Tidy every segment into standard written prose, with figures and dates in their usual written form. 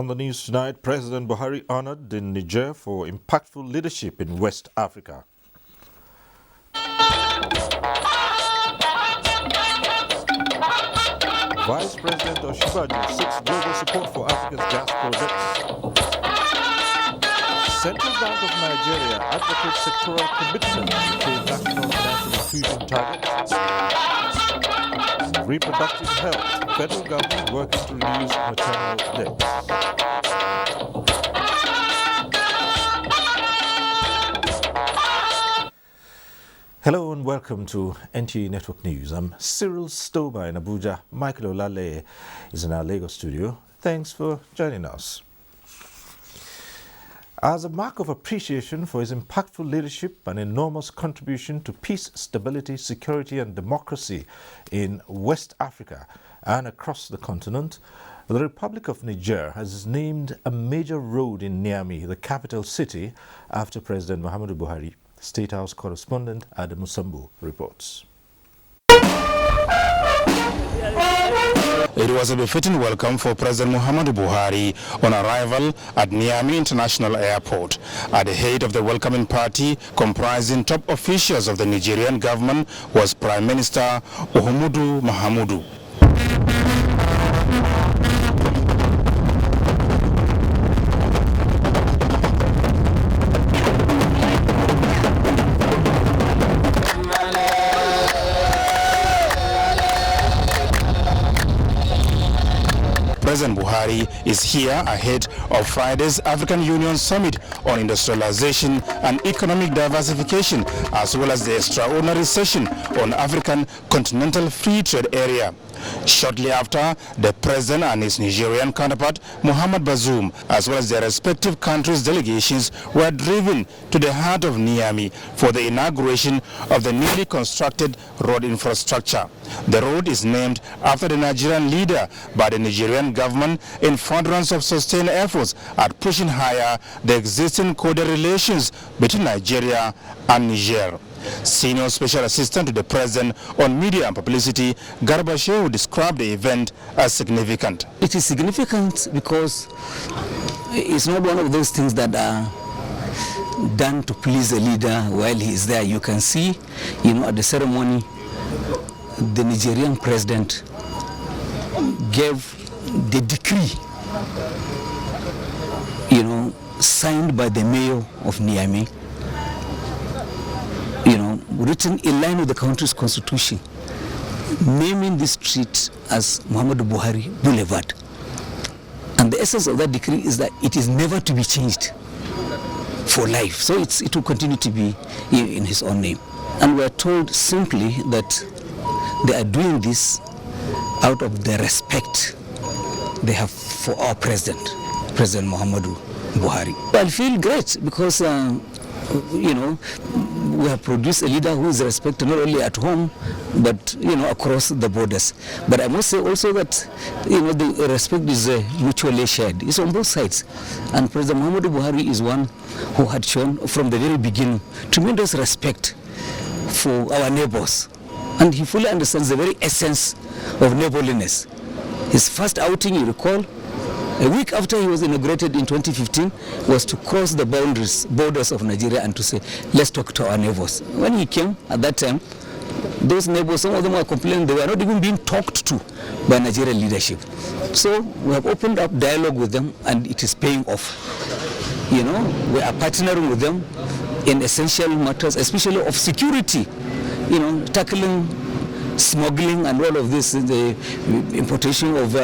On the news tonight, President Buhari honored in Niger for impactful leadership in West Africa. Vice President Osinbajo seeks global support for Africa's gas projects. Central Bank of Nigeria advocates sectoral commitment to attain national financial inclusion targets. Reproductive health, federal government working to reduce maternal deaths. Hello and welcome to NTA Network News. I'm Cyril Stober in Abuja. Michael Olale is in our Lagos studio. Thanks for joining us. As a mark of appreciation for his impactful leadership and enormous contribution to peace, stability, security and democracy in West Africa and across the continent, the Republic of Niger has named a major road in Niamey, the capital city, after President Muhammadu Buhari. State House correspondent Adamu Sambu reports. It was a befitting welcome for President Muhammadu Buhari on arrival at Niamey International Airport. At the head of the welcoming party, comprising top officials of the Nigerian government, was Prime Minister Osinbajo Mahamudu. President Buhari is here ahead of Friday's African Union Summit on Industrialization and Economic Diversification, as well as the extraordinary session on African Continental Free Trade Area. Shortly after, the President and his Nigerian counterpart, Mohamed Bazoum, as well as their respective countries' delegations, were driven to the heart of Niamey for the inauguration of the newly constructed road infrastructure. The road is named after the Nigerian leader by the Nigerian government in furtherance of sustained efforts at pushing higher the existing cordial relations between Nigeria and Niger. Senior Special Assistant to the President on Media and Publicity, Garba Shehu, described the event as significant. It is significant because it's not one of those things that are done to please a leader while he is there. You can see, at the ceremony, the Nigerian president gave the decree, signed by the mayor of Niamey, written in line with the country's constitution, naming this street as Muhammadu Buhari Boulevard. And the essence of that decree is that it is never to be changed for life. So it will continue to be in his own name. And we are told simply that they are doing this out of the respect they have for our President Muhammadu Buhari. I feel great because we have produced a leader who is respected not only at home, but across the borders. But I must say also that the respect is mutually shared. It's on both sides, and President Muhammadu Buhari is one who had shown from the very beginning tremendous respect for our neighbors, and he fully understands the very essence of neighborliness. His first outing, you recall, a week after he was inaugurated in 2015, was to cross the borders of Nigeria and to say, let's talk to our neighbors. When he came at that time, those neighbors, some of them were complaining they were not even being talked to by Nigerian leadership. So we have opened up dialogue with them, and it is paying off. We are partnering with them in essential matters, especially of security, tackling smuggling and all of this, the importation of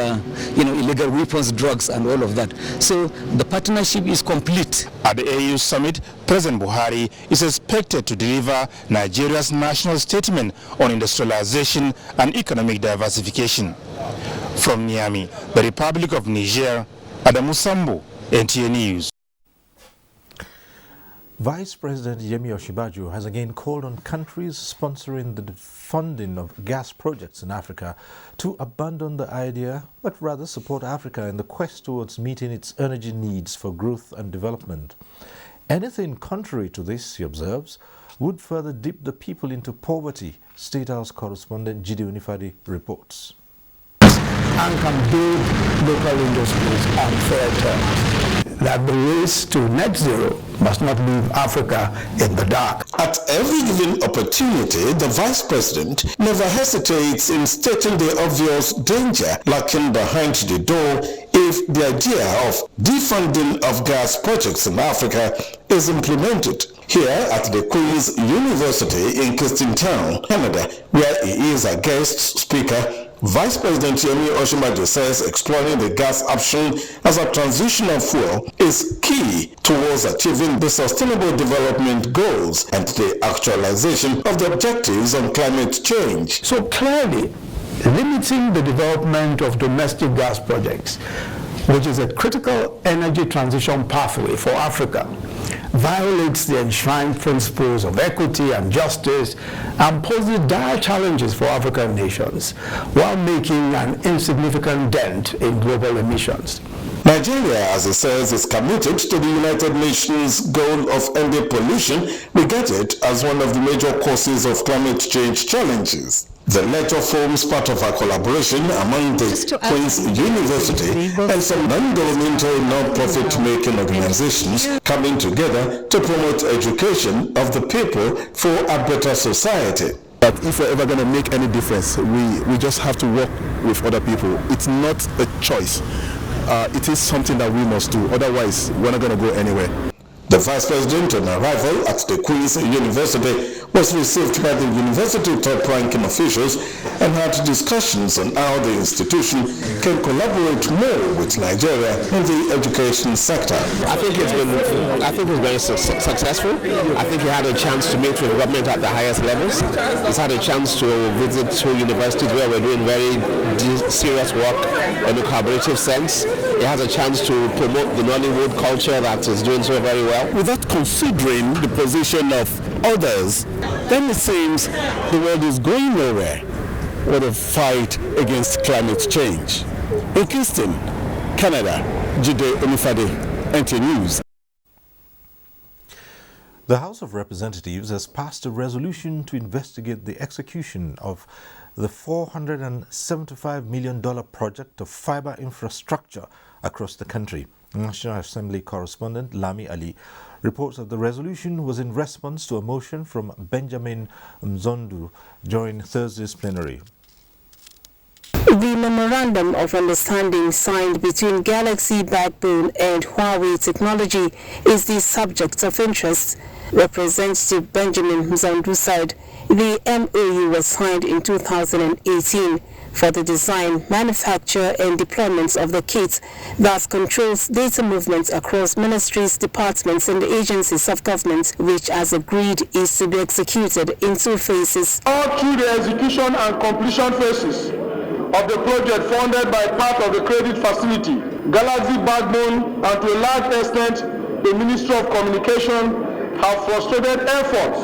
illegal weapons, drugs and all of that. So the partnership is complete. At the AU summit, President Buhari is expected to deliver Nigeria's national statement on industrialization and economic diversification. From Niamey, the Republic of Niger, Adamu Sambu, NTA News. Vice President Osinbajo has again called on countries sponsoring the funding of gas projects in Africa to abandon the idea, but rather support Africa in the quest towards meeting its energy needs for growth and development. Anything contrary to this, he observes, would further dip the people into poverty. State House correspondent Jide Unifadi reports. and can build local industries on fair terms. That the race to net zero must not leave Africa in the dark. At every given opportunity, the Vice President never hesitates in stating the obvious danger lurking behind the door if the idea of defunding of gas projects in Africa is implemented. Here at the Queen's University in Kingston Town, Canada, where he is a guest speaker, Vice President Osinbajo says exploring the gas option as a transitional fuel is key towards achieving the Sustainable Development Goals and the actualization of the objectives on climate change. So clearly, limiting the development of domestic gas projects, which is a critical energy transition pathway for Africa, violates the enshrined principles of equity and justice and poses dire challenges for African nations while making an insignificant dent in global emissions. Nigeria, as it says, is committed to the United Nations goal of ending pollution, regarded as one of the major causes of climate change challenges. The letter forms part of a collaboration among the Queen's University and some non-governmental non-profit making organizations coming together to promote education of the people for a better society. But if we're ever going to make any difference, we just have to work with other people. It's not a choice. It is something that we must do. Otherwise, we're not going to go anywhere. The Vice President, on arrival at the Queen's University, was received by the university top-ranking officials and had discussions on how the institution can collaborate more with Nigeria in the education sector. I think it's very successful. I think he had a chance to meet with the government at the highest levels. He's had a chance to visit two universities where we're doing very serious work in a collaborative sense. He has a chance to promote the Nollywood culture that is doing so very well. Without considering the position of others, then it seems the world is going nowhere with a fight against climate change. In Kingston, Canada, Jide Onifade, NTA News. The House of Representatives has passed a resolution to investigate the execution of the $475 million project of fiber infrastructure across the country. National Assembly correspondent Lami Ali reports that the resolution was in response to a motion from Benjamin Mzondu during Thursday's plenary. The Memorandum of Understanding signed between Galaxy Backbone and Huawei Technology is the subject of interest. Representative Benjamin Mzondu said the MOU was signed in 2018 for the design, manufacture and deployment of the kit that controls data movements across ministries, departments and agencies of government, which as agreed is to be executed in 2 phases. All through the execution and completion phases of the project funded by part of the credit facility, Galaxy Backbone and to a large extent the Ministry of Communication have frustrated efforts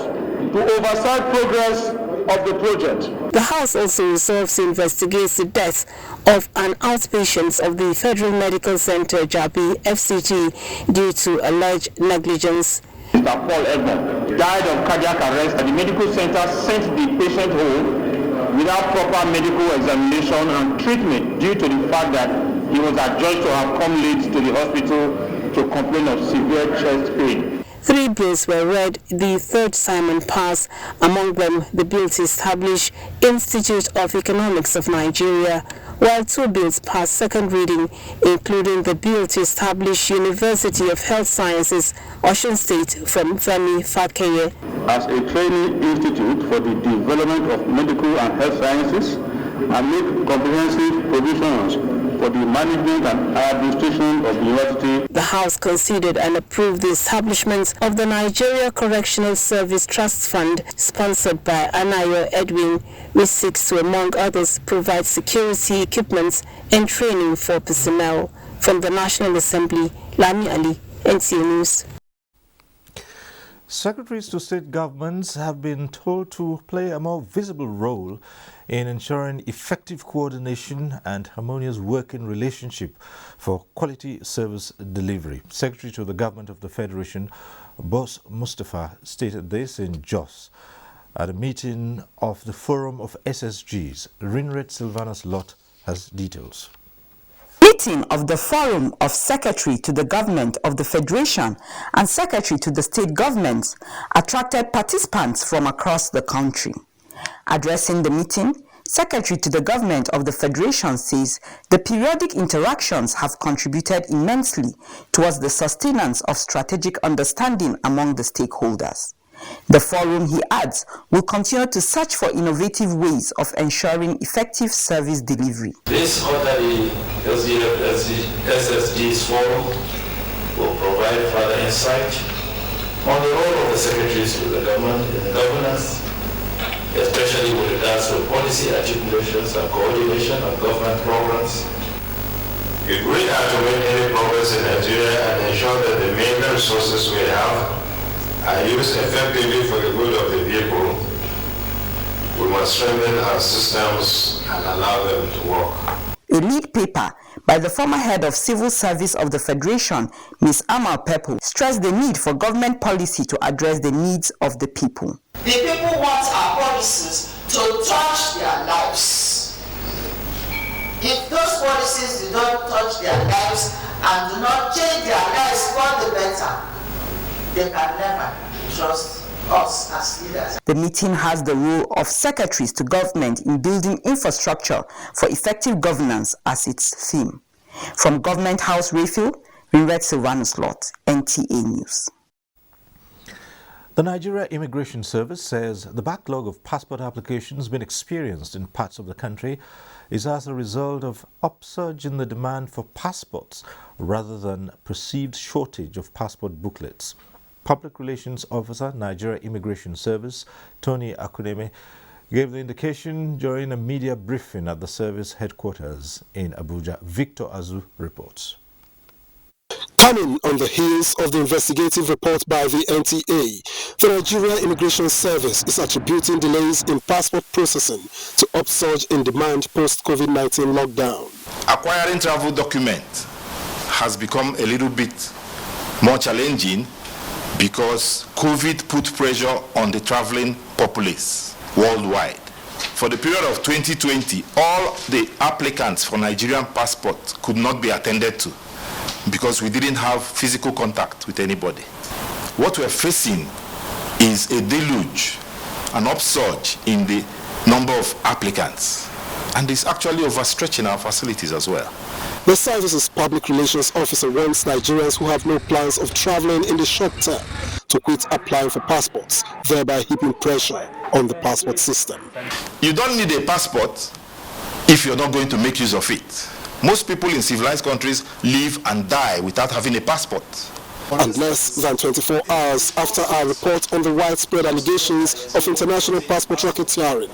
to oversight progress of the project. The House also resolves to investigate the death of an outpatient of the Federal Medical Center, Jabi, FCT, due to alleged negligence. Mr. Paul Edmond died of cardiac arrest at the medical center, sent the patient home without proper medical examination and treatment due to the fact that he was adjudged to have come late to the hospital to complain of severe chest pain. 3 bills were read, the third Simon passed, among them the bill to establish Institute of Economics of Nigeria, while 2 bills passed second reading, including the bill to establish University of Health Sciences, Osun State, from Femi Fakeye. As a training institute for the development of medical and health sciences, and make comprehensive provisions for the management and administration of the university. The House considered and approved the establishment of the Nigeria Correctional Service Trust Fund, sponsored by Anayo Edwin, which seeks to, among others, provide security equipment and training for personnel. From the National Assembly, Lami Ali, NTA News. Secretaries to state governments have been told to play a more visible role in ensuring effective coordination and harmonious working relationship for quality service delivery. Secretary to the Government of the Federation, Boss Mustafa, stated this in Jos at a meeting of the Forum of SSGs. Rinred Sylvanus Lot has details. Meeting of the Forum of Secretary to the Government of the Federation and Secretary to the State Governments attracted participants from across the country. Addressing the meeting, Secretary to the Government of the Federation says the periodic interactions have contributed immensely towards the sustenance of strategic understanding among the stakeholders. The forum, he adds, will continue to search for innovative ways of ensuring effective service delivery. This orderly SSGs forum will provide further insight on the role of the secretaries to the government in governance, especially with regards to policy articulations and coordination of government programs. If we are to make any progress in Nigeria and ensure that the main resources we have are used effectively for the good of the people, we must strengthen our systems and allow them to work. A lead paper by the former head of civil service of the Federation, Ms. Amal Pepo, stressed the need for government policy to address the needs of the people. The people want our policies to touch their lives. If those policies do not touch their lives and do not change their lives for the better, they can never trust us as leaders. The meeting has the role of secretaries to government in building infrastructure for effective governance as its theme. From Government House Rayfield, we read Silvanus Lott, NTA News. The Nigeria Immigration Service says the backlog of passport applications being experienced in parts of the country is as a result of upsurge in the demand for passports rather than perceived shortage of passport booklets. Public Relations Officer, Nigeria Immigration Service, Tony Akuneme, gave the indication during a media briefing at the service headquarters in Abuja. Victor Azu reports. Coming on the heels of the investigative report by the NTA, the Nigeria Immigration Service is attributing delays in passport processing to upsurge in demand post-COVID-19 lockdown. Acquiring travel documents has become a little bit more challenging because COVID put pressure on the traveling populace worldwide. For the period of 2020, all the applicants for Nigerian passports could not be attended to because we didn't have physical contact with anybody. What we're facing is a deluge, an upsurge in the number of applicants, and it's actually overstretching our facilities as well. The service's public relations officer warns Nigerians who have no plans of traveling in the short term to quit applying for passports, thereby heaping pressure on the passport system. You don't need a passport if you're not going to make use of it. Most people in civilized countries live and die without having a passport. And less than 24 hours after our report on the widespread allegations of international passport racketeering,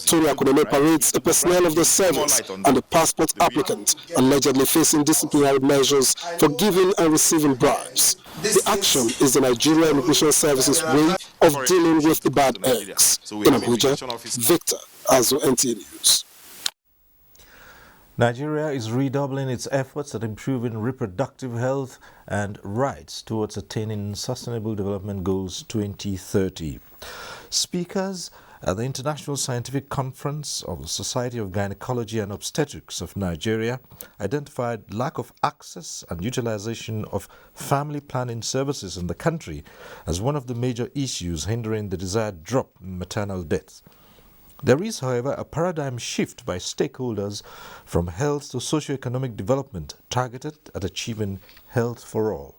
Tony Akuneme parades a personnel of the service and a passport applicant allegedly facing disciplinary measures for giving and receiving bribes. The action is the Nigeria Immigration Service's way of dealing with the bad eggs. In Abuja, Victor Azu, NTA News. Nigeria is redoubling its efforts at improving reproductive health and rights towards attaining Sustainable Development Goals 2030. Speakers at the International Scientific Conference of the Society of Gynecology and Obstetrics of Nigeria identified lack of access and utilization of family planning services in the country as one of the major issues hindering the desired drop in maternal deaths. There is, however, a paradigm shift by stakeholders from health to socio-economic development targeted at achieving health for all.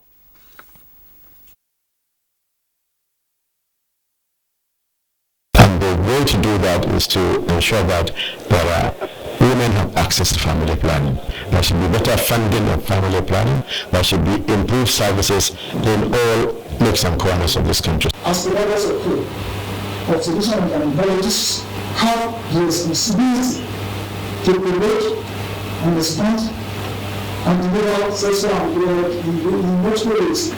And the way to do that is to ensure that women have access to family planning. There should be better funding of family planning. There should be improved services in all nooks and corners of this country. As the members of obstetricians and gynecologists have the responsibility to promote and respond and deliver sexual and in multiple ways.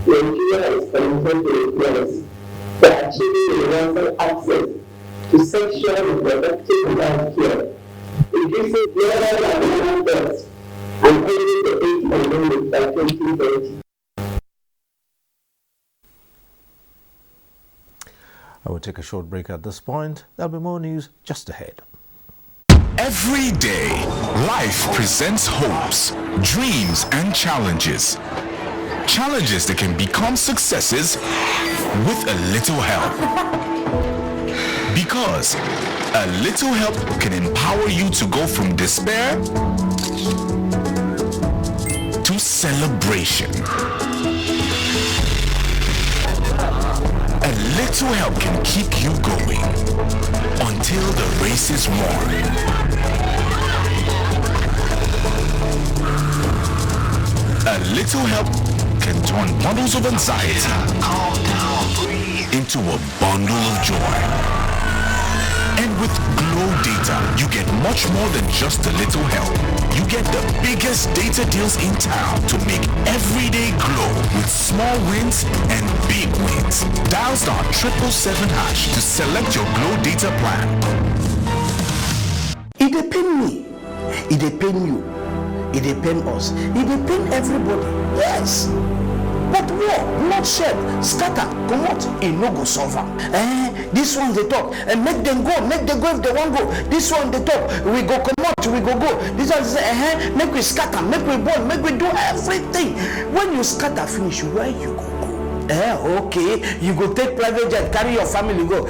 Nigeria is committed to equality, to achieving universal access to sexual and reproductive health care, reducing global and human deaths, and ending the AIDS pandemic by 2030. I will take a short break at this point. There'll be more news just ahead. Every day, life presents hopes, dreams, and challenges. Challenges that can become successes with a little help. Because a little help can empower you to go from despair to celebration. A little help can keep you going until the race is won. A little help can turn bundles of anxiety into a bundle of joy. And with Glow Data, you get much more than just a little help. You get the biggest data deals in town to make every day glow with small wins and big wins. Dial *777# to select your Glow Data plan. It depends me. It depends you. It depends us. It depends everybody. Yes. But war, bloodshed, scatter, come out, it no go solve am. This one they talk, and make them go if they want go. This one they talk, we go come out, we go. This one say, make we scatter, make we burn, make we do everything. When you scatter finish, where you go? Okay, you go take private jet, carry your family go.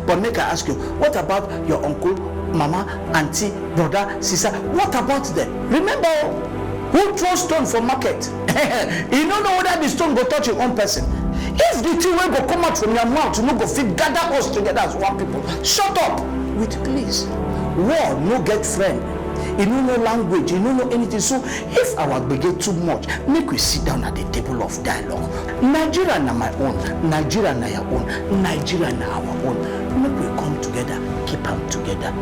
But make I ask you, what about your uncle, mama, auntie, brother, sister? What about them? Remember, who throws stone for market? You don't know whether the stone go touch your own person. If the thing will go come out from your mouth, you no go fit gather us together as one people. Shut up with please. War no get friend. You don't know language, you don't know anything. So if our brigade too much, make we sit down at the table of dialogue. Nigeria na my own, Nigeria na your own, Nigeria na our own. Make we come together, keep them together.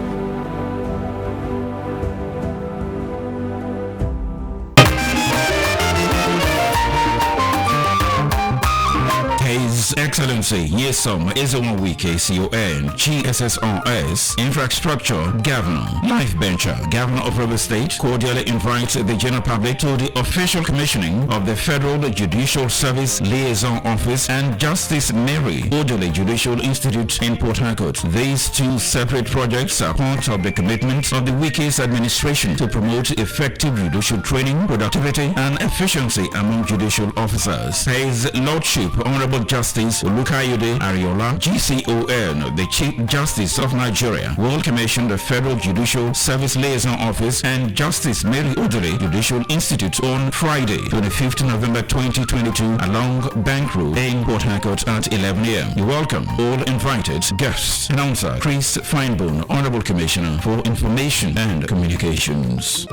His Excellency Nyesom Ezenwawike CON GSSRS Infrastructure Governor Life Venture Governor of River State cordially invites the general public to the official commissioning of the Federal Judicial Service Liaison Office and Justice Mary Odele Judicial Institute in Port Harcourt. These two separate projects are part of the commitment of the Wiki's administration to promote effective judicial training, productivity, and efficiency among judicial officers. His Lordship Honorable Justice Olukayode Ariola, GCON, the Chief Justice of Nigeria, will commission the Federal Judicial Service Liaison Office and Justice Mary Odele Judicial Institute on Friday, 25th November 2022, along Bank Road in Port Harcourt at 11 a.m. You welcome all invited guests. Announcer Chris Finebone, Honorable Commissioner for Information and Communications.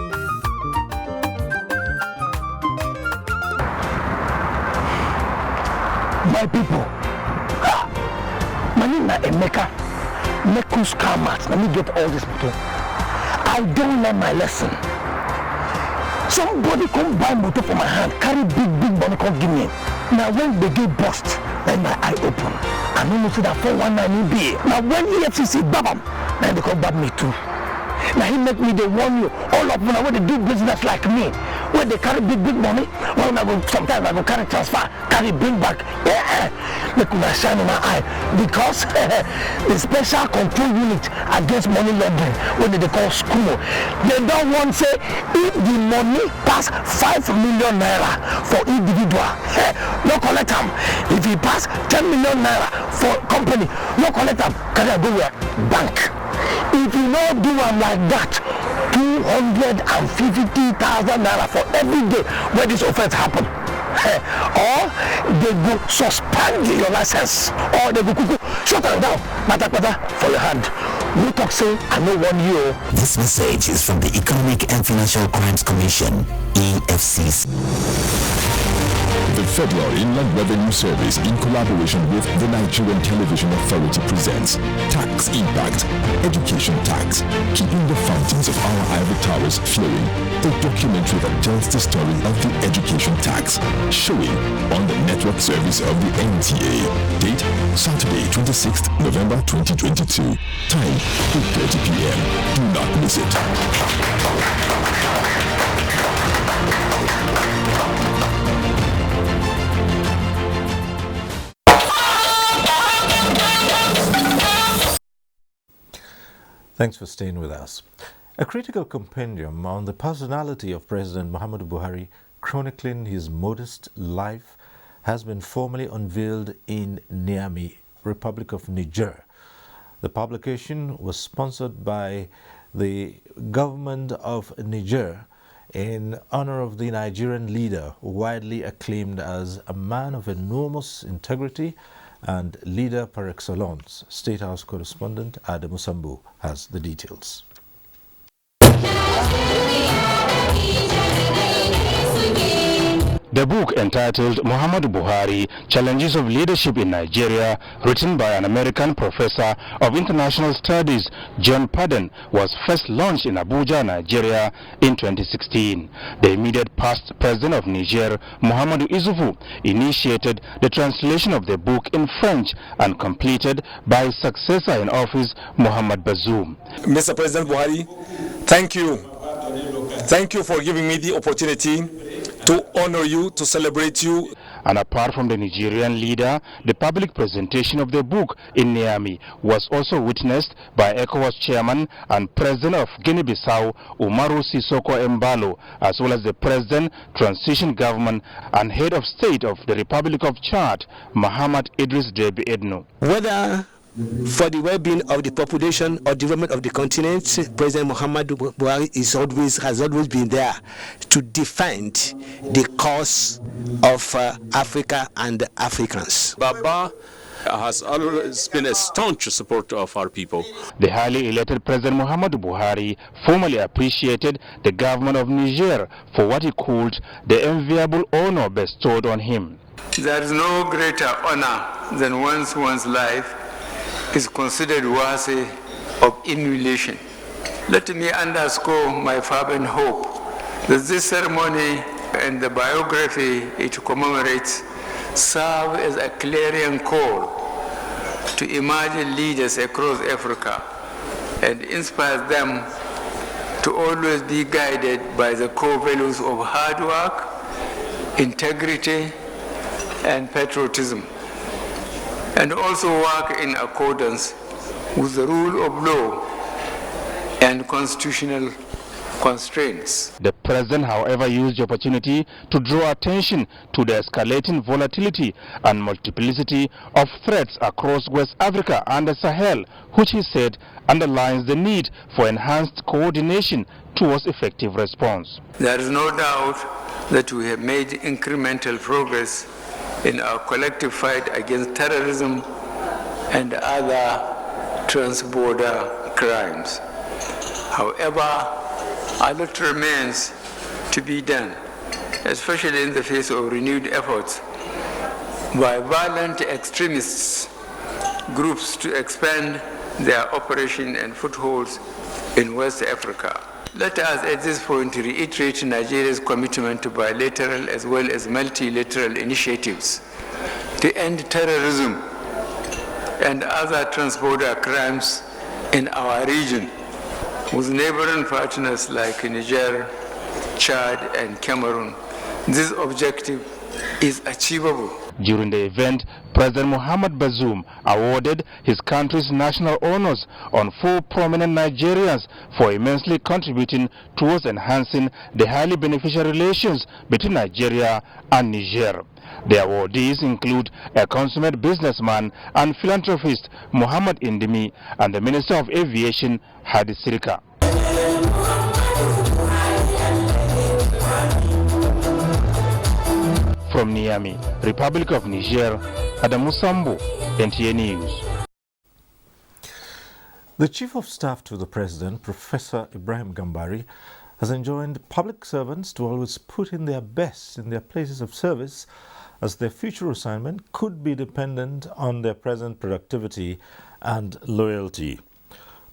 My people, my name is Emeka, Mekus Kamat. Let me get all this motor. I don't learn my lesson. Somebody come buy motor for my hand, carry big money, come give me. Now when they get bust, then my eye open. I know see that 419 be. Now when EFCC babam, then they come bab me too. Now he make me they warn you, all of them when they do business like me. When they carry big money, when I go sometimes I go carry transfer, carry bring back. Look my shine in my eye. Because the special control unit against money laundering, what they call SCUMO, they don't want to say if the money pass 5 million naira for individual, no collect them. If it pass 10 million naira for company, no collect them. Can I go where? Bank. If you don't do them like that, 250,000 naira for every day where this offense happen. Or they go suspend your license, or they go shut them down, matter for your hand. We talk say, I know one year. This message is from the Economic and Financial Crimes Commission, EFCC. The Federal Inland Revenue Service, in collaboration with the Nigerian Television Authority, presents Tax Impact, Education Tax, Keeping the Fountains of Our Ivory Towers Flowing, a documentary that tells the story of the education tax, showing on the network service of the NTA. Date, Saturday, 26th November 2022. Time, 8:30 p.m. Do not miss it. Thanks for staying with us. A critical compendium on the personality of President Muhammadu Buhari, chronicling his modest life, has been formally unveiled in Niamey, Republic of Niger. The publication was sponsored by the government of Niger in honor of the Nigerian leader, widely acclaimed as a man of enormous integrity and leader par excellence. State House correspondent Adamu Sambu has the details. The book, entitled Muhammadu Buhari, Challenges of Leadership in Nigeria, written by an American professor of international studies, John Padden, was first launched in Abuja, Nigeria in 2016. The immediate past president of Niger, Muhammadu Isufu, initiated the translation of the book in French and completed by his successor in office, Mohamed Bazoum. Mr. President Buhari, thank you. Thank you for giving me the opportunity to honor you, to celebrate you. And apart from the Nigerian leader, the public presentation of the book in Niamey was also witnessed by ECOWAS chairman and president of Guinea-Bissau, Umaru Sissoco Embalo, as well as the president, transition government, and head of state of the Republic of Chad, Muhammad Idris Deby Itno. Whether for the well-being of the population or development of the continent, President Muhammadu Buhari has always been there to defend the cause of Africa and Africans. Baba has always been a staunch supporter of our people. The highly elected President Muhammadu Buhari formally appreciated the government of Niger for what he called the enviable honor bestowed on him. There is no greater honor than one's life is considered worthy of emulation. Let me underscore my fervent hope that this ceremony and the biography it commemorates serve as a clarion call to emerging leaders across Africa and inspire them to always be guided by the core values of hard work, integrity, and patriotism, and also work in accordance with the rule of law and constitutional constraints. The president, however, used the opportunity to draw attention to the escalating volatility and multiplicity of threats across West Africa and the Sahel, which he said underlines the need for enhanced coordination towards effective response. There is no doubt that we have made incremental progress in our collective fight against terrorism and other transborder crimes. However, a lot remains to be done, especially in the face of renewed efforts by violent extremists groups to expand their operation and footholds in West Africa. Let us at this point reiterate Nigeria's commitment to bilateral as well as multilateral initiatives to end terrorism and other transborder crimes in our region with neighboring partners like Niger, Chad, and Cameroon. This objective is achievable. During the event, President Mohamed Bazoum awarded his country's national honors on 4 prominent Nigerians for immensely contributing towards enhancing the highly beneficial relations between Nigeria and Niger. The awardees include a consummate businessman and philanthropist, Muhammad Indimi, and the Minister of Aviation, Hadi Sirika. From Niamey, Republic of Niger, Adamu Sambu, NTA News. The Chief of Staff to the President, Professor Ibrahim Gambari, has enjoined public servants to always put in their best in their places of service, as their future assignment could be dependent on their present productivity and loyalty.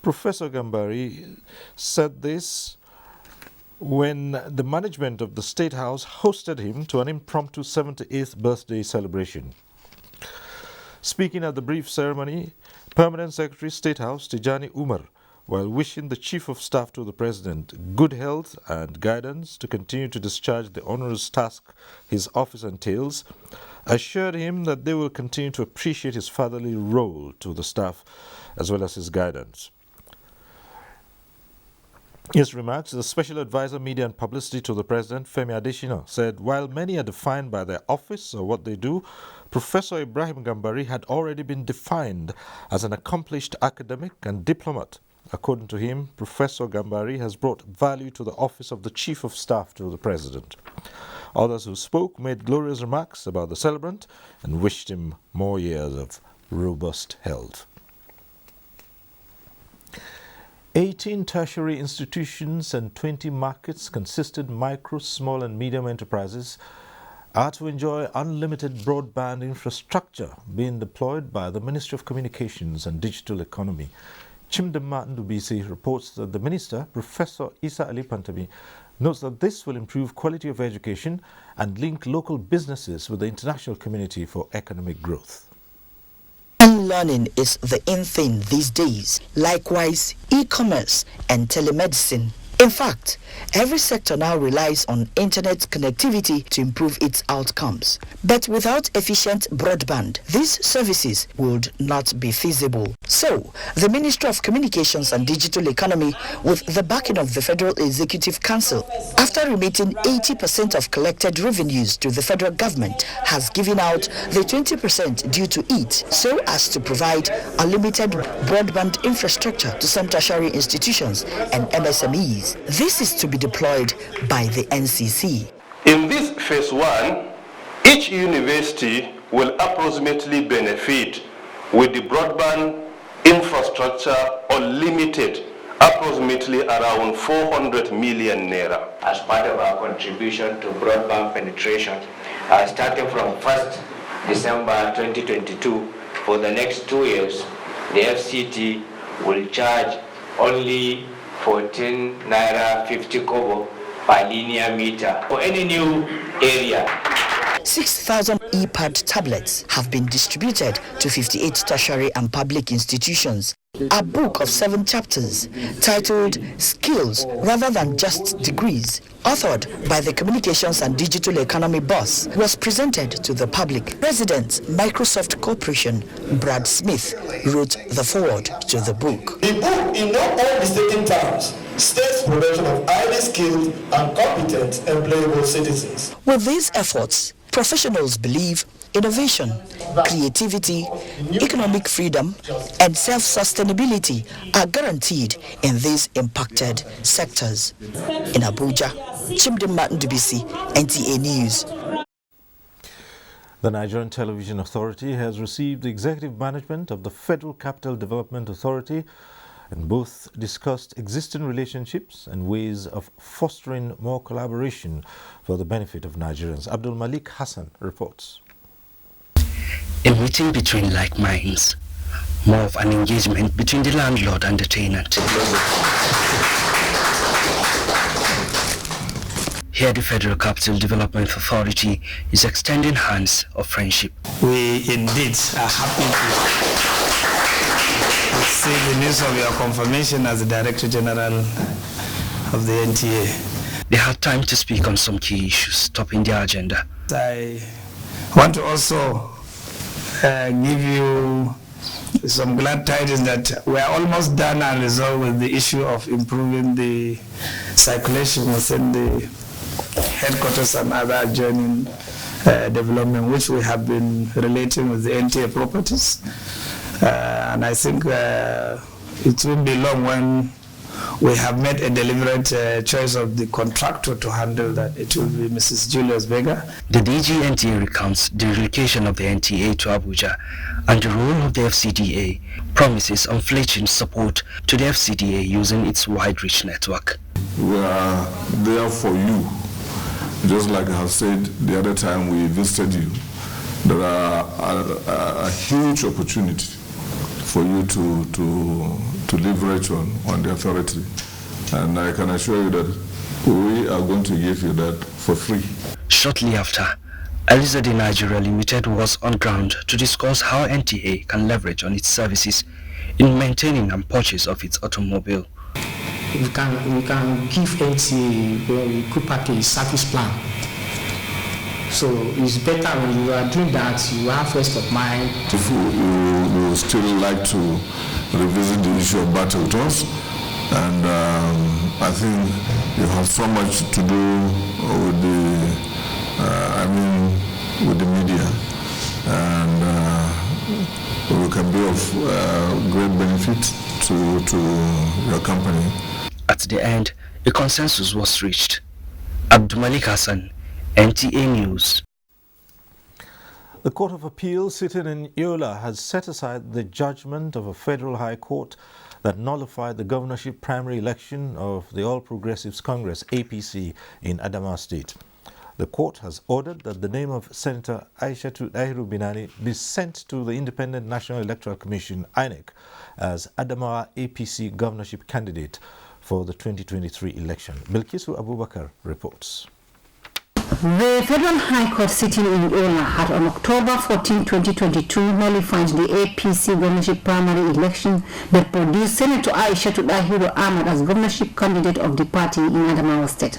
Professor Gambari said this when the management of the State House hosted him to an impromptu 78th birthday celebration. Speaking at the brief ceremony, Permanent Secretary State House Tijani Umar, while wishing the Chief of Staff to the President good health and guidance to continue to discharge the onerous task his office entails, assured him that they will continue to appreciate his fatherly role to the staff as well as his guidance. In his remarks, the Special Advisor Media and Publicity to the President, Femi Adesina, said while many are defined by their office or what they do, Professor Ibrahim Gambari had already been defined as an accomplished academic and diplomat. According to him, Professor Gambari has brought value to the office of the Chief of Staff to the President. Others who spoke made glorious remarks about the celebrant and wished him more years of robust health. 18 tertiary institutions and 20 markets consisted micro, small and medium enterprises are to enjoy unlimited broadband infrastructure being deployed by the Ministry of Communications and Digital Economy. Chimdema Ndubisi reports that the Minister, Professor Isa Ali Pantami, notes that this will improve quality of education and link local businesses with the international community for economic growth. E-learning is the in thing these days. Likewise, e-commerce and telemedicine. In fact, every sector now relies on internet connectivity to improve its outcomes. But without efficient broadband, these services would not be feasible. So, the Ministry of Communications and Digital Economy, with the backing of the Federal Executive Council, after remitting 80% of collected revenues to the federal government, has given out the 20% due to it, so as to provide unlimited broadband infrastructure to some tertiary institutions and MSMEs. This is to be deployed by the NCC. In this phase 1, each university will approximately benefit with the broadband infrastructure unlimited, approximately around 400 million naira. As part of our contribution to broadband penetration, starting from 1st December 2022, for the next 2 years, the FCT will charge only 14 naira 50 kobo per linear meter for any new area. 6,000 ePad tablets have been distributed to 58 tertiary and public institutions. A book of 7 chapters titled Skills Rather Than Just Degrees, authored by the Communications and Digital Economy boss, was presented to the public. President, Microsoft Corporation, Brad Smith, wrote the foreword to the book. The book, in not all mistaken terms, states production of highly skilled and competent employable citizens. With these efforts, professionals believe innovation, creativity, economic freedom, and self-sustainability are guaranteed in these impacted sectors. In Abuja, Chimdema Ndubisi, NTA News. The Nigerian Television Authority has received the executive management of the Federal Capital Development Authority, and both discussed existing relationships and ways of fostering more collaboration for the benefit of Nigerians. Abdul Malik Hassan reports. A meeting between like minds, more of an engagement between the landlord and the tenant. Here the Federal Capital Development Authority is extending hands of friendship. We indeed are happy to see the news of your confirmation as the Director General of the NTA. They had time to speak on some key issues topping the agenda. I want to also give you some glad tidings that we are almost done and resolved with the issue of improving the circulation within the headquarters and other adjoining development, which we have been relating with the NTA properties. And I think it won't be long when we have made a deliberate choice of the contractor to handle that. It will be Mrs. Julius Vega. The DG NTA recounts the relocation of the NTA to Abuja and the role of the FCDA, promises unflinching support to the FCDA using its wide reach network. We are there for you. Just like I have said the other time we visited you, there are a huge opportunity for you to leverage on the authority. And I can assure you that we are going to give you that for free. Shortly after, Alizade Nigeria Limited was on ground to discuss how NTA can leverage on its services in maintaining and purchase of its automobile. We can give NTA a good package service plan. So it's better when you are doing that, you have rest of mind. If you still like to revisit the issue of battle with us, And I think you have so much to do with with the media, and we can be of great benefit to your company. At the end, a consensus was reached. Abdulmalik Hassan, NTA News. The Court of Appeal sitting in Yola has set aside the judgment of a federal high court that nullified the governorship primary election of the All Progressives Congress, APC, in Adamawa State. The court has ordered that the name of Senator Aishatu Dahiru Binani be sent to the Independent National Electoral Commission, INEC, as Adamawa APC governorship candidate for the 2023 election. Bilkisu Abubakar reports. The Federal High Court sitting in Yola had on October 14, 2022 nullified the APC governorship primary election that produced Senator Aishatu Dahiru Ahmad as governorship candidate of the party in Adamawa State.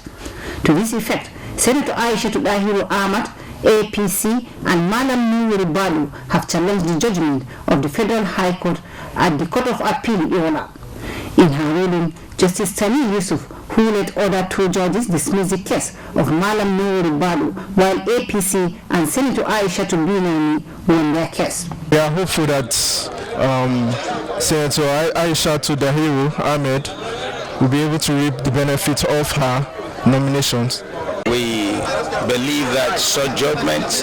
To this effect, Senator Aishatu Dahiru Ahmad, APC, and Malam Nuri Balu have challenged the judgment of the Federal High Court at the Court of Appeal Yola. In her ruling, Justice Tani Yusuf, who led other two judges, dismissed the case of Malam Nuri Balu, while APC and Senator Aishatu Binani won their case. We are hopeful that Senator Aishatu Dahiru Ahmed will be able to reap the benefits of her nominations. We believe that such judgment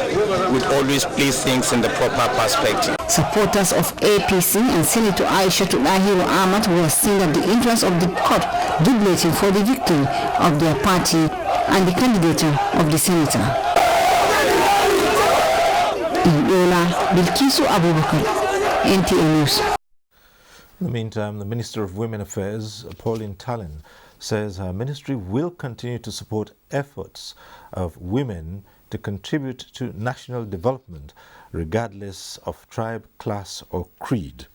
would always place things in the proper perspective. Supporters of APC and Senator Aishatu Dahiru Ahmad were seen at the entrance of the court jubilating for the victory of their party and the candidature of the senator. In Yola, Bilkisu Abubakar, NTA News. In the meantime, the Minister of Women Affairs, Pauline Tallen, says her ministry will continue to support efforts of women to contribute to national development regardless of tribe, class or creed.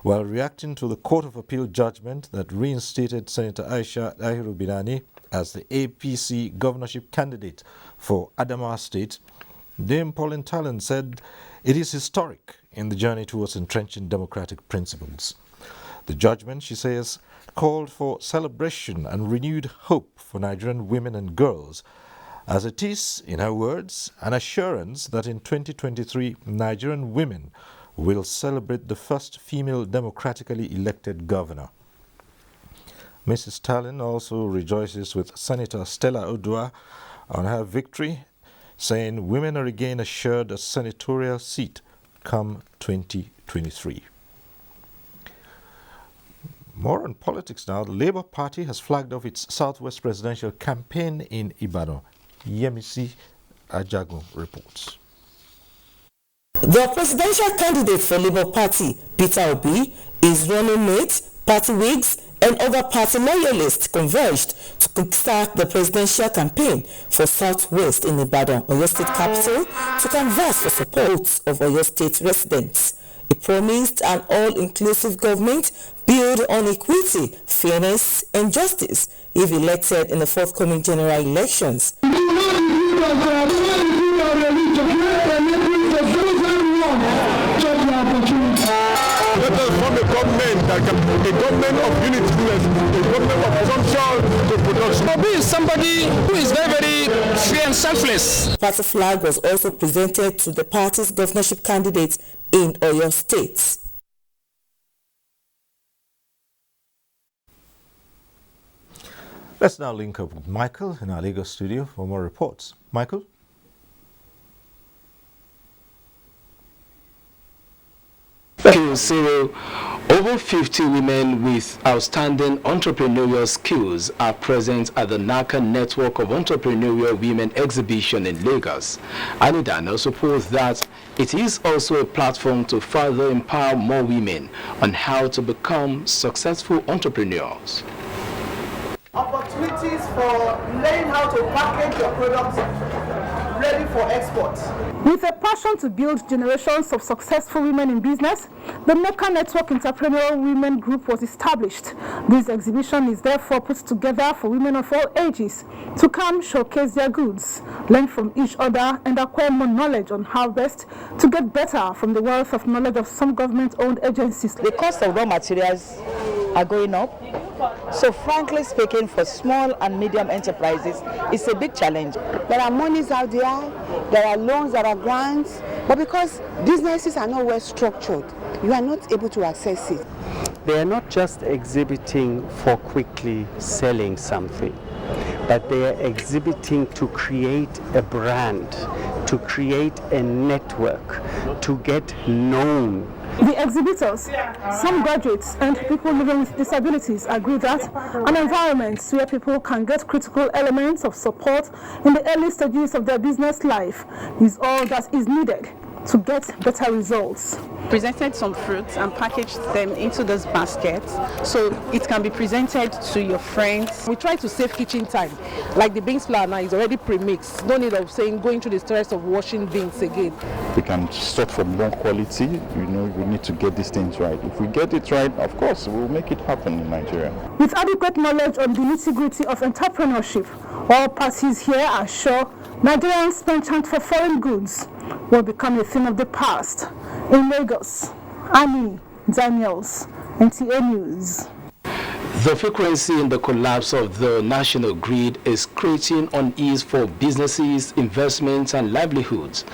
While reacting to the Court of Appeal judgment that reinstated Senator Aisha Dahiru Binani as the APC governorship candidate for Adamawa State, Dame Pauline Tallen said it is historic in the journey towards entrenching democratic principles. The judgment, she says, called for celebration and renewed hope for Nigerian women and girls, as it is, in her words, an assurance that in 2023 Nigerian women will celebrate the first female democratically elected governor. Mrs. Tallen also rejoices with Senator Stella Odua on her victory, saying women are again assured a senatorial seat come 2023. More on politics now. The Labour Party has flagged off its Southwest presidential campaign in Ibadan. Yemisi Ajagun reports. The presidential candidate for Labour Party, Peter Obi, his running mate, party whigs, and other party loyalists converged to kickstart the presidential campaign for Southwest in Ibadan, Oyo State capital, to canvass for support of Oyo State residents. He promised an all-inclusive government built on equity, fairness, and justice if elected in the forthcoming general elections. Let us form a government that can be a government of unity, a government of control to production. Obi is somebody who is very, very free and selfless. Party flag was also presented to the party's governorship candidate in Oyo State. Let's now link up with Michael in our Lagos studio for more reports. Michael? Thank you, Cyril. Over 50 women with outstanding entrepreneurial skills are present at the NACA Network of Entrepreneurial Women exhibition in Lagos. Anidana supports that it is also a platform to further empower more women on how to become successful entrepreneurs. Opportunities for learning how to package your products ready for export. With a passion to build generations of successful women in business, the NACA Network Entrepreneurial Women Group was established. This exhibition is therefore put together for women of all ages to come showcase their goods, learn from each other, and acquire more knowledge on how best to get better from the wealth of knowledge of some government-owned agencies. The cost of raw materials are going up. So frankly speaking, for small and medium enterprises, it's a big challenge. There are monies out there are loans, there are grants, but because businesses are not well structured, you are not able to access it. They are not just exhibiting for quickly selling something, but they are exhibiting to create a brand, to create a network, to get known. The exhibitors, some graduates and people living with disabilities agree that an environment where people can get critical elements of support in the early stages of their business life is all that is needed to get better results. Presented some fruits and packaged them into this basket so it can be presented to your friends. We try to save kitchen time. Like the beans flour now is already pre-mixed. No need of going through the stress of washing beans again. We can start from more quality. We need to get these things right. If we get it right, of course, we'll make it happen in Nigeria. With adequate knowledge on the nitty-gritty of entrepreneurship, all parties here are sure Nigerians' penchant for foreign goods will become a thing of the past. In Lagos, Annie Daniels, NTA News. The frequency in the collapse of the national grid is creating unease for businesses, investments, and livelihoods.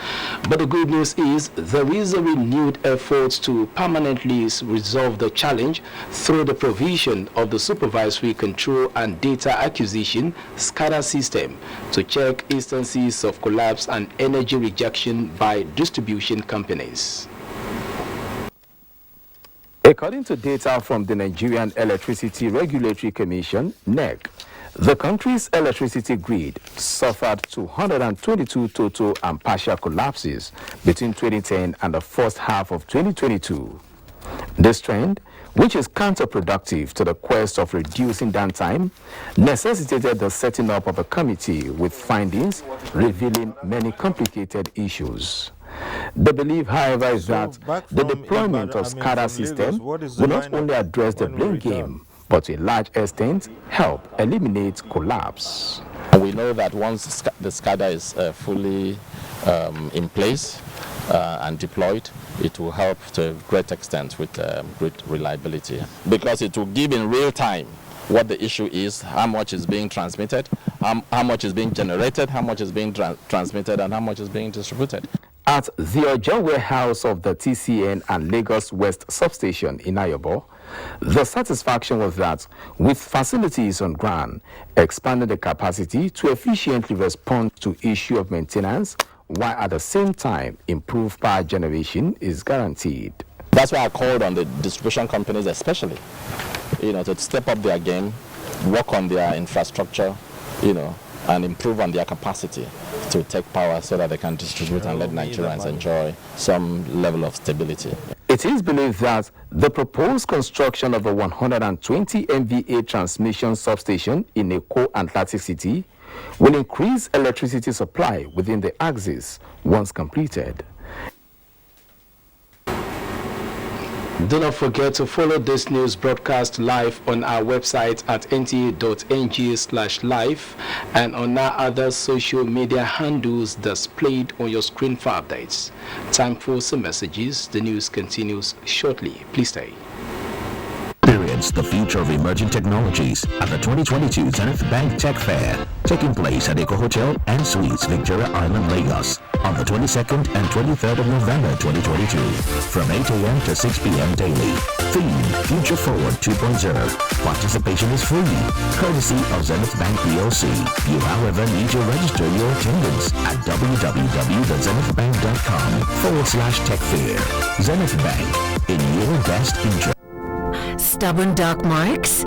But the good news is there is a renewed effort to permanently resolve the challenge through the provision of the Supervisory Control and Data Acquisition SCADA system to check instances of collapse and energy rejection by distribution companies. According to data from the Nigerian Electricity Regulatory Commission, NEC, the country's electricity grid suffered 222 total and partial collapses between 2010 and the first half of 2022. This trend, which is counterproductive to the quest of reducing downtime, necessitated the setting up of a committee with findings revealing many complicated issues. The belief, however, is that the deployment of SCADA system will not only address the blame game, but to a large extent help eliminate collapse. We know that once the SCADA is fully in place and deployed, it will help to a great extent with great reliability, because it will give in real time what the issue is, how much is being transmitted, how much is being generated, how much is being transmitted, and how much is being distributed. At the Ojo warehouse of the TCN and Lagos West substation in Ayobo, the satisfaction was that with facilities on ground, expanding the capacity to efficiently respond to issue of maintenance, while at the same time improve power generation is guaranteed. That's why I called on the distribution companies especially, to step up their game, work on their infrastructure, and improve on their capacity to take power so that they can distribute and let Nigerians enjoy some level of stability. It is believed that the proposed construction of a 120 MVA transmission substation in Eko and Atlantic City will increase electricity supply within the axis once completed. Do not forget to follow this news broadcast live on our website at nta.ng/live and on our other social media handles displayed on your screen for updates. Time for some messages. The news continues shortly. Please stay. Experience the future of emerging technologies at the 2022 Zenith Bank Tech Fair, taking place at Eco Hotel and Suites, Victoria Island, Lagos, on the 22nd and 23rd of November 2022, from 8 a.m. to 6 p.m. daily. Theme, Future Forward 2.0. Participation is free, courtesy of Zenith Bank PLC. You, however, need to register your attendance at www.zenithbank.com/techfair. Zenith Bank, in your best interest. Stubborn dark marks?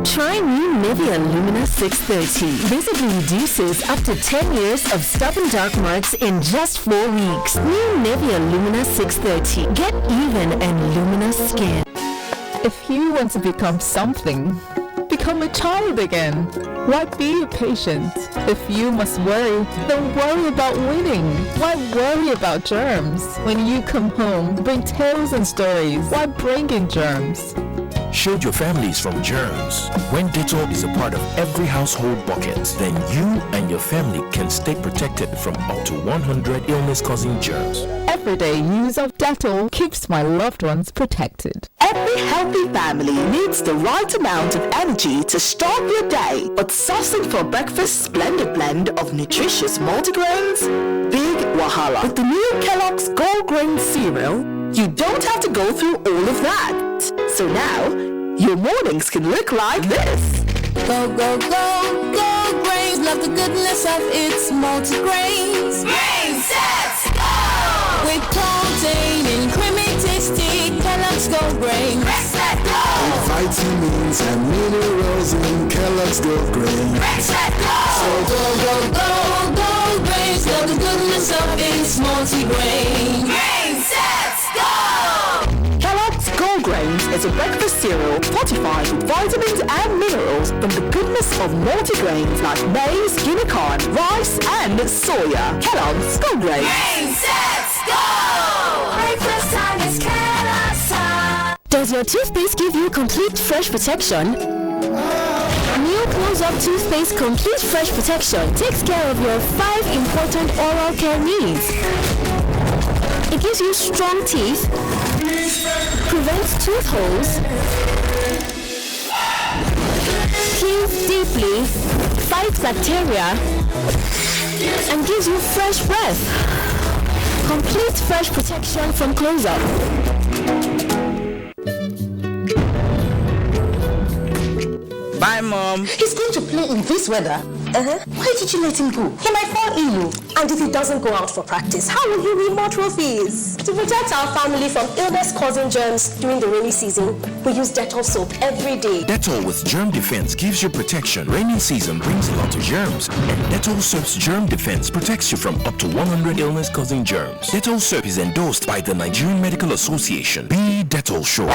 Try new Nivea Lumina 630. Visibly reduces up to 10 years of stubborn dark marks in just 4 weeks. New Nivea Lumina 630. Get even and luminous skin. If you want to become something, become a child again. Why be patient? If you must worry, then worry about winning. Why worry about germs? When you come home, bring tales and stories. Why bring in germs? Shield your families from germs. When Dettol is a part of every household bucket, then you and your family can stay protected from up to 100 illness-causing germs. everyday use of Dettol keeps my loved ones protected. Every healthy family needs the right amount of energy to start your day, but sourcing for breakfast's splendid blend of nutritious multigrains? Big wahala. With the new Kellogg's Gold Grain cereal, you don't have to go through all of that. So now, your mornings can look like this. Go, go, go, go grains, love the goodness of its multigrains. Grain sets go! With protein and creamy tasty Kellogg's Gold Grains. Grain set go! With vitamins and minerals in Kellogg's Gold Grains. Grain set go! So go, go, go, go grains, love the goodness of its multigrain. Grain sets go! Kellogg's Gold Grains is a breakfast cereal fortified with vitamins and minerals from the goodness of multigrains like maize, guinea corn, rice, and soya. Kellogg's Gold Grains. Grain sets go! Breakfast time is Kellogg's time. Does your toothpaste give you complete fresh protection? New Close-Up Toothpaste Complete Fresh Protection takes care of your 5 important oral care needs. It gives you strong teeth, prevents tooth holes, cleans deeply, fights bacteria, and gives you fresh breath. Complete fresh protection from Close-Up. Bye, Mom. He's going to play in this weather. Why did you let him go? He might fall ill. And if he doesn't go out for practice, how will he win more trophies? To protect our family from illness-causing germs during the rainy season, we use Dettol soap every day. Dettol with germ defense gives you protection. Rainy season brings a lot of germs, and Dettol soap's germ defense protects you from up to 100 illness-causing germs. Dettol soap is endorsed by the Nigerian Medical Association. Be Dettol sure.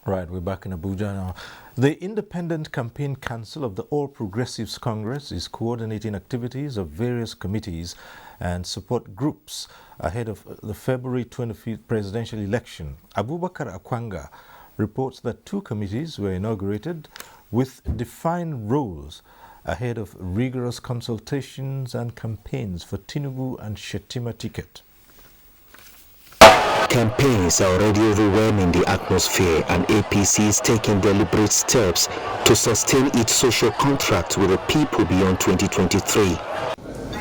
Right, we're back in Abuja now. The Independent Campaign Council of the All Progressives Congress is coordinating activities of various committees and support groups ahead of the February 25th presidential election. Abubakar Akwanga reports that 2 committees were inaugurated with defined roles ahead of rigorous consultations and campaigns for Tinubu and Shettima ticket. Campaigns are already overwhelming the atmosphere, and APC is taking deliberate steps to sustain its social contract with the people beyond 2023.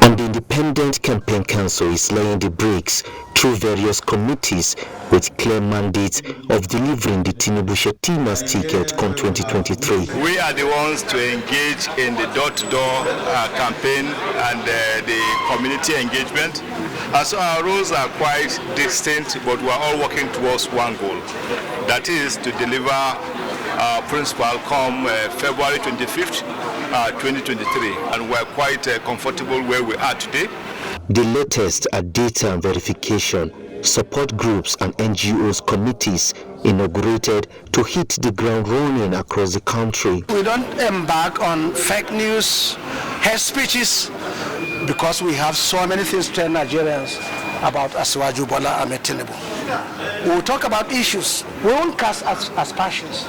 And the Independent Campaign Council is laying the bricks through various committees with clear mandates of delivering the Tinubu Shettima's ticket come 2023. We are the ones to engage in the door-to-door campaign and the community engagement. So our roles are quite distinct, but we are all working towards one goal. That is to deliver our principle come February 25th, 2023. And we are quite comfortable where we are today. The latest are data and verification. Support groups and NGOs committees inaugurated to hit the ground running across the country. We don't embark on fake news, hate speeches, because we have so many things to tell Nigerians about Asiwaju Bola Ahmed Tinubu. We will talk about issues. We won't cast aspersions.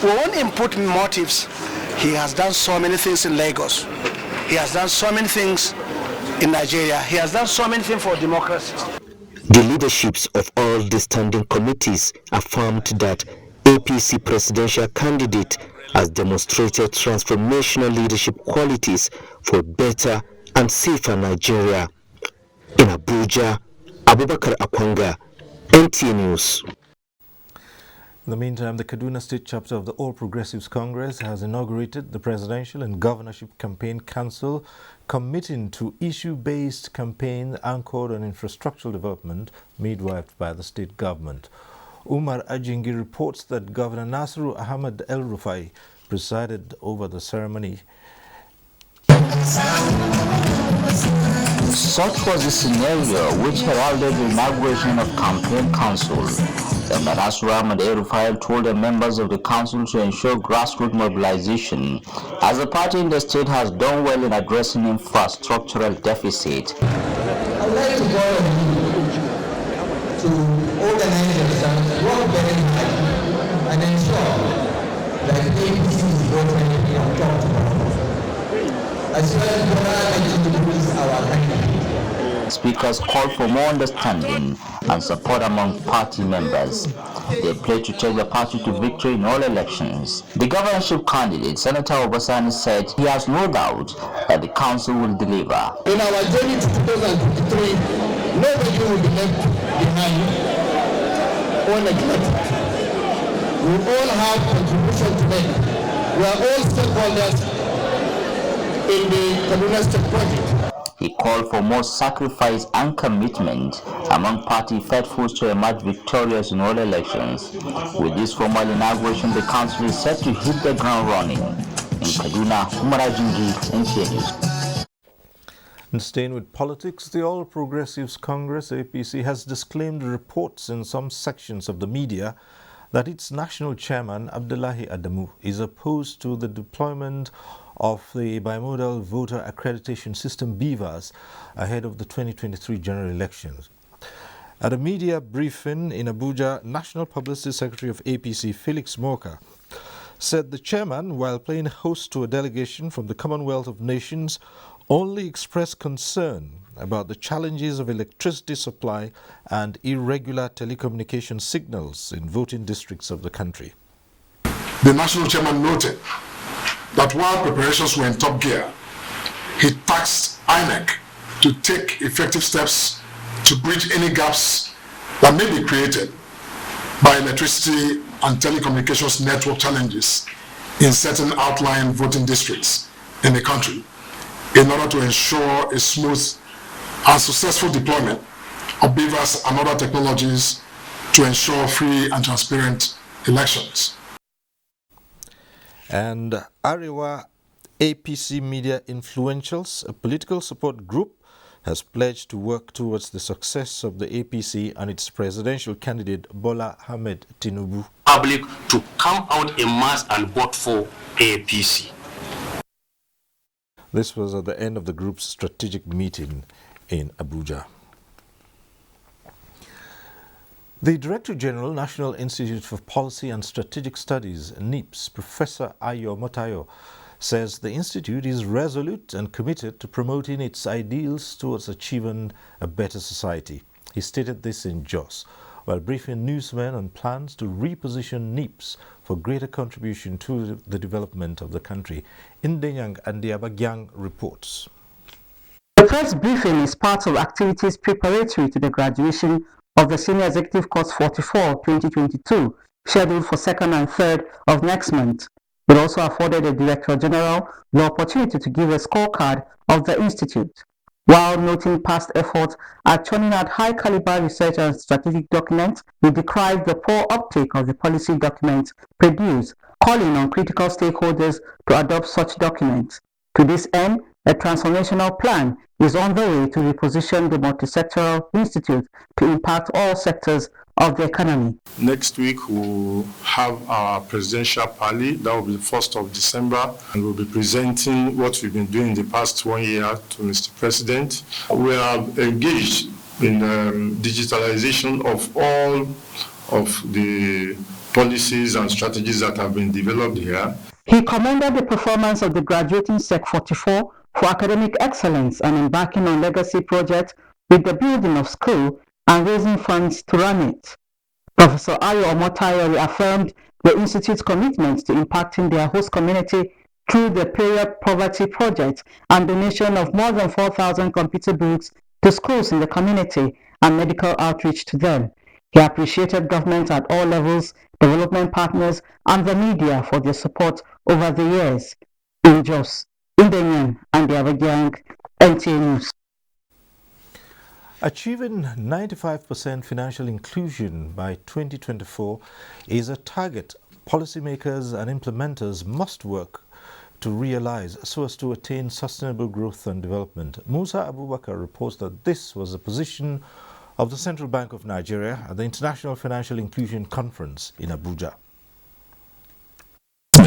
We won't input motives. He has done so many things in Lagos. He has done so many things in Nigeria. He has done so many things for democracy. The leaderships of all the standing committees affirmed that APC presidential candidate has demonstrated transformational leadership qualities for better and safer Nigeria. In Abuja, Abubakar Akwanga, NTA News. In the meantime, the Kaduna State chapter of the All Progressives Congress has inaugurated the Presidential and Governorship Campaign Council, committing to issue-based campaigns anchored on infrastructural development, midwifed by the state government. Umar Ajingi reports that Governor Nasiru Ahmed El-Rufai presided over the ceremony. Such was the scenario which heralded the inauguration of Campaign Council. Governor Nasiru Ahmed El-Rufai told the members of the council to ensure grassroots mobilization, as the party in the state has done well in addressing infrastructural deficit. I would like to call on you to organize yourself, work very hard, and ensure that APC is voting on top. Asuwaji Bola Tinubu is our candidate. Speakers called for more understanding and support among party members. They pledged to take the party to victory in all elections. The governorship candidate, Senator Obasani, said he has no doubt that the council will deliver. In our journey to 2023, nobody will be left behind or neglected. We all have contribution to make. We are all stakeholders in the Kaduna State project. He called for more sacrifice and commitment among party faithfuls to emerge victorious in all elections. With this formal inauguration, the council is set to hit the ground running. In Kaduna, Umarajingi, NTA News. And staying with politics, the All Progressives Congress, APC, has disclaimed reports in some sections of the media that its national chairman, Abdullahi Adamu, is opposed to the deployment of the bimodal voter accreditation system BVAS ahead of the 2023 general elections. At a media briefing in Abuja, National Publicity Secretary of APC, Felix Moka, said the chairman, while playing host to a delegation from the Commonwealth of Nations, only expressed concern about the challenges of electricity supply and irregular telecommunication signals in voting districts of the country. The national chairman noted that while preparations were in top gear, he tasked INEC to take effective steps to bridge any gaps that may be created by electricity and telecommunications network challenges in certain outlying voting districts in the country in order to ensure a smooth and successful deployment of BVAS and other technologies to ensure free and transparent elections. And Arewa APC Media Influentials, a political support group, has pledged to work towards the success of the APC and its presidential candidate Bola Ahmed Tinubu. Public to come out en masse and vote for APC. This was at the end of the group's strategic meeting in Abuja. The Director General, National Institute for Policy and Strategic Studies, NIPSS, Professor Ayo Motayo, says the institute is resolute and committed to promoting its ideals towards achieving a better society. He stated this in Jos, while briefing newsmen on plans to reposition NIPSS for greater contribution to the development of the country. Indenyang and Diabagyang reports. The first briefing is part of activities preparatory to the graduation of the Senior Executive Course 44 2022, scheduled for 2nd and 3rd of next month. It also afforded the Director General the opportunity to give a scorecard of the Institute, while noting past efforts at churning out high-caliber research and strategic documents. He decried the poor uptake of the policy documents produced, calling on critical stakeholders to adopt such documents. To this end, a transformational plan is on the way to reposition the multi-sectoral institute to impact all sectors of the economy. Next week, we'll have our presidential parley. That will be the 1st of December, and we'll be presenting what we've been doing the past 1 year to Mr. President. We are engaged in digitalization of all of the policies and strategies that have been developed here. He commended the performance of the graduating Sec 44 for academic excellence and embarking on legacy projects with the building of school and raising funds to run it. Professor Ayo Omotayo reaffirmed the Institute's commitment to impacting their host community through the period poverty project and donation of more than 4,000 computer books to schools in the community and medical outreach to them. He appreciated government at all levels, development partners, and the media for their support over the years. In Jos, Indenyan and Diabagyang, NTA News. Achieving 95% financial inclusion by 2024 is a target policymakers and implementers must work to realize so as to attain sustainable growth and development. Musa Abubakar reports that this was the position of the Central Bank of Nigeria at the International Financial Inclusion Conference in Abuja.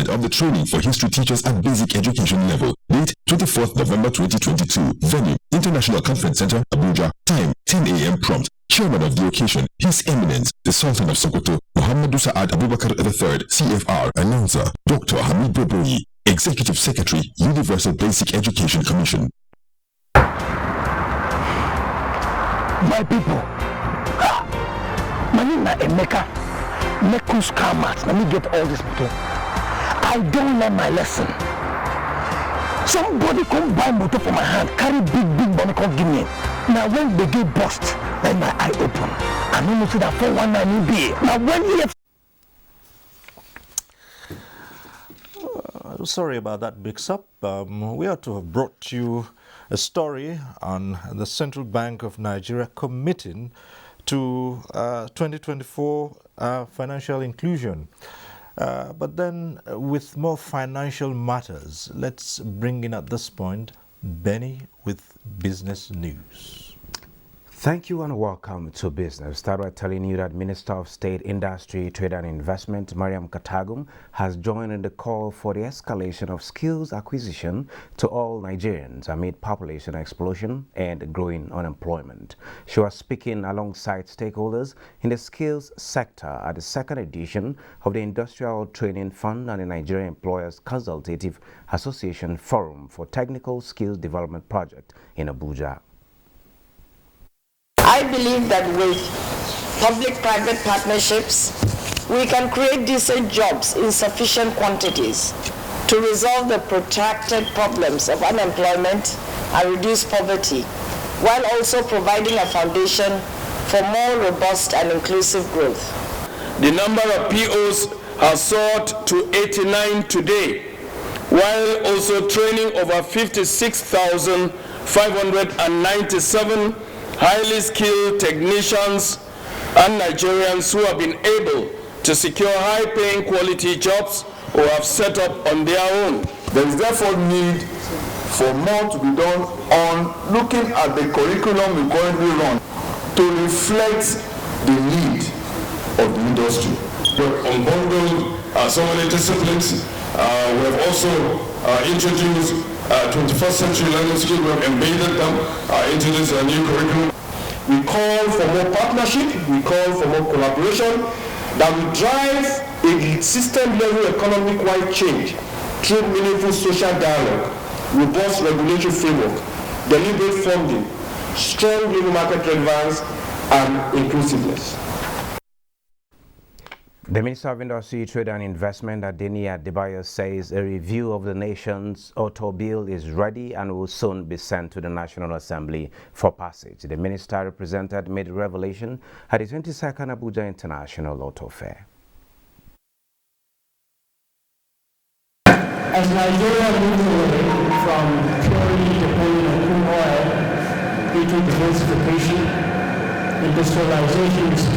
Of the training for history teachers at basic education level. Date 24th November 2022. Venue International Conference Center, Abuja. Time 10 a.m. prompt. Chairman of the occasion, His Eminence, the Sultan of Sokoto, Muhammadu Sa'ad Abubakar III, CFR. Announcer, Dr. Hamid Boboyi. Executive Secretary, Universal Basic Education Commission. My people, my name is Emeka. Nekus Kamat. Let me get all this motor. I don't learn my lesson. Somebody come buy motor for my hand, carry big money, come give me. Now when they get bust, then my eye open. I know to that 419 be. Now when he Sorry about that mix-up. We ought to have brought you a story on the Central Bank of Nigeria committing to 2024 financial inclusion. But then with more financial matters, let's bring in at this point Benny with business news. Thank you and welcome to Business. Start by telling you that Minister of State, Industry, Trade and Investment, Mariam Katagum, has joined in the call for the escalation of skills acquisition to all Nigerians amid population explosion and growing unemployment. She was speaking alongside stakeholders in the skills sector at the second edition of the Industrial Training Fund and the Nigerian Employers Consultative Association Forum for Technical Skills Development Project in Abuja. I believe that with public-private partnerships, we can create decent jobs in sufficient quantities to resolve the protracted problems of unemployment and reduce poverty, while also providing a foundation for more robust and inclusive growth. The number of POs has soared to 89 today, while also training over 56,597 highly skilled technicians and Nigerians who have been able to secure high-paying quality jobs or have set up on their own. There is therefore need for more to be done on looking at the curriculum we currently run to reflect the need of the industry. We have unbundled so many disciplines. We have also introduced 21st century learning skills. We have embedded them into this new curriculum. We call for more partnership, we call for more collaboration that will drive a system-level economic-wide change through meaningful social dialogue, robust regulatory framework, deliberate funding, strong labor market relevance, and inclusiveness. The Minister of Industry, Trade and Investment, Adeni Adebayo, says a review of the nation's auto bill is ready and will soon be sent to the National Assembly for passage. The minister represented made the revelation at the 22nd Abuja International Auto Fair. As Nigeria moves away from purely depending on crude oil into diversification, industrialization is key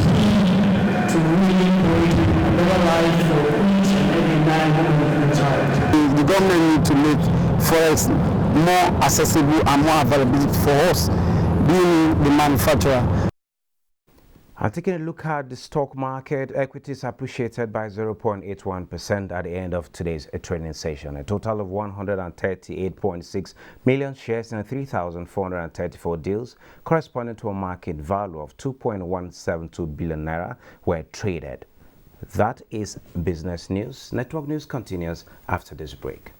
to really create a better life for each and every man, woman, and child. The government needs to make forex more accessible and more available for us, being the manufacturer. And taking a look at the stock market, equities appreciated by 0.81% at the end of today's trading session. A total of 138.6 million shares in 3,434 deals, corresponding to a market value of 2.172 billion naira, were traded. That is business news. Network news continues after this break.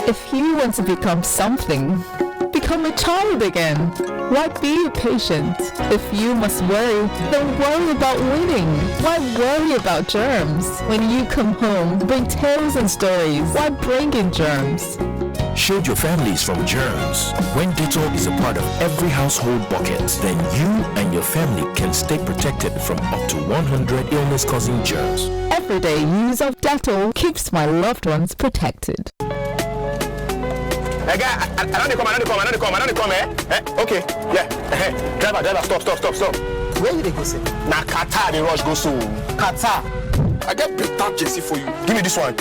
If you want to become something, become a child again. Why be patient? If you must worry, then worry about winning. Why worry about germs? When you come home, bring tales and stories. Why bring in germs? Shield your families from germs. When Dettol is a part of every household bucket, then you and your family can stay protected from up to 100 illness-causing germs. Everyday use of Dettol keeps my loved ones protected. Hey, guy, I don't come, eh? Okay, yeah. Driver, stop. Where did they go, sir? Now, Qatar, the rush goes to Qatar. I get better JC for you. Give me this one.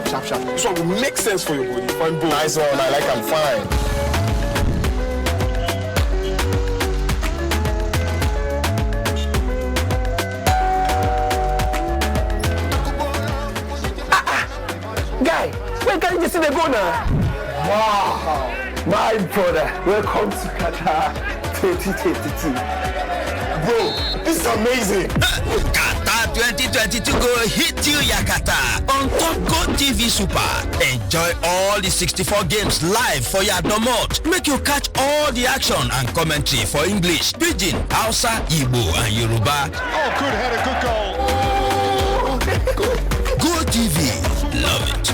Sharp. This one will make sense for your body. Fine, bro. Nice one, I like I'm fine. Guy, where can you see the go now? Wow, my brother, welcome to Qatar 2022. Bro, this is amazing. Qatar October 2022 go hit you yakata on Top Go TV Super. Enjoy all the 64 games live for your domot. Make you catch all the action and commentary for English, Pidgin, Hausa, Igbo and Yoruba. Oh, good header, good goal. Go TV, love it.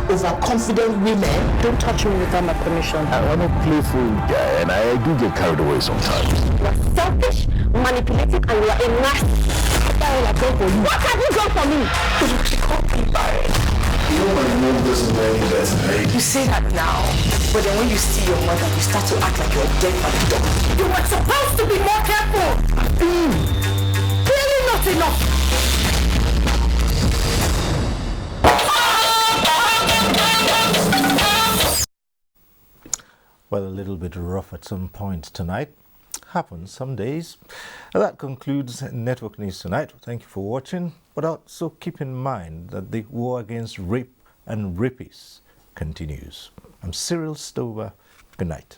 Overconfident women. Don't touch me without my permission. I'm a playful guy and I do get carried away sometimes. You're selfish, manipulative, and you're a nasty. What have you done for me? You can't be married. You know my mom doesn't know any better, right? You say that now, but then when you see your mother, you start to act like you're dead by the dog. You were supposed to be more careful. Clearly not enough. Well, a little bit rough at some point tonight. Happens some days. That concludes Network News tonight. Thank you for watching. But also keep in mind that the war against rape and rapists continues. I'm Cyril Stober. Good night.